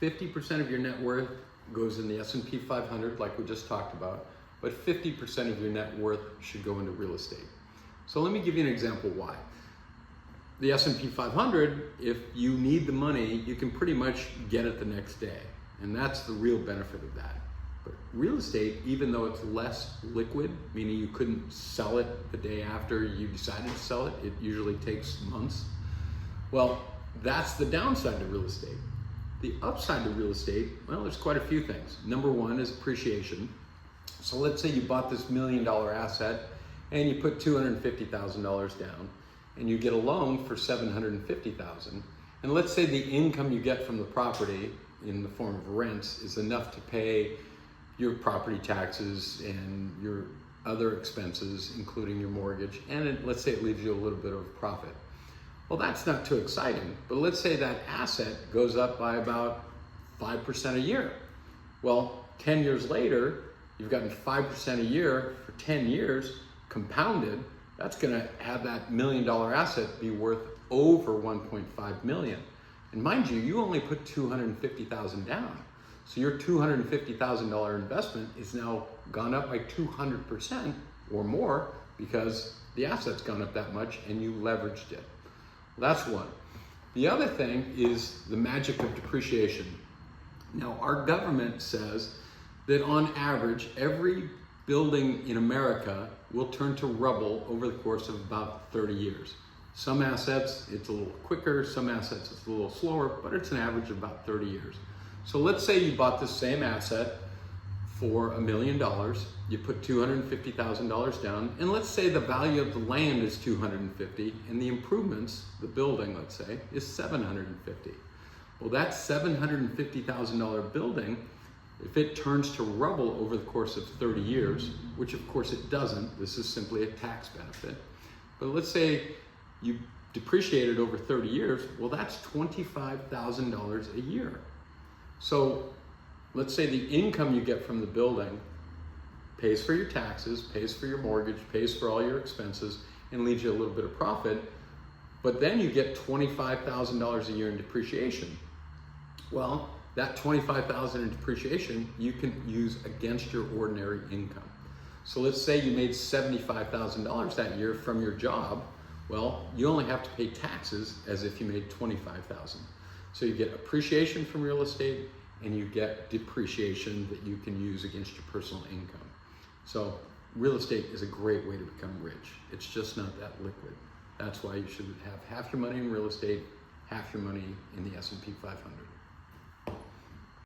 50% of your net worth goes in the S&P 500, like we just talked about, but 50% of your net worth should go into real estate. So let me give you an example why. The S&P 500, if you need the money, you can pretty much get it the next day. And that's the real benefit of that. But real estate, even though it's less liquid, meaning you couldn't sell it the day after you decided to sell it, it usually takes months. Well, that's the downside to real estate. The upside to real estate, well, there's quite a few things. Number one is appreciation. So let's say you bought this $1 million asset and you put $250,000 down and you get a loan for $750,000. And let's say the income you get from the property in the form of rents is enough to pay your property taxes and your other expenses, including your mortgage, and let's say it leaves you a little bit of profit. Well, that's not too exciting, but let's say that asset goes up by about 5% a year. Well, 10 years later, you've gotten 5% a year for 10 years, compounded. That's gonna have that $1 million asset be worth over 1.5 million. And mind you, you only put 250,000 down. So your $250,000 investment is now gone up by 200% or more because the asset's gone up that much and you leveraged it. That's one. The other thing is the magic of depreciation. Now, our government says that on average, every building in America will turn to rubble over the course of about 30 years. Some assets, it's a little quicker, some assets, it's a little slower, but it's an average of about 30 years. So let's say you bought the same asset for $1 million, you put $250,000 down, and let's say the value of the land is $250,000 and the improvements, the building, let's say, is $750,000. Well, that $750,000 building, if it turns to rubble over the course of 30 years, which of course it doesn't, this is simply a tax benefit, but let's say you depreciate it over 30 years, well, that's $25,000 a year. So let's say the income you get from the building pays for your taxes, pays for your mortgage, pays for all your expenses, and leaves you a little bit of profit, but then you get $25,000 a year in depreciation. Well, that $25,000 in depreciation you can use against your ordinary income. So let's say you made $75,000 that year from your job. Well, you only have to pay taxes as if you made $25,000. So you get appreciation from real estate and you get depreciation that you can use against your personal income. So real estate is a great way to become rich. It's just not that liquid. That's why you should have half your money in real estate, half your money in the S&P 500.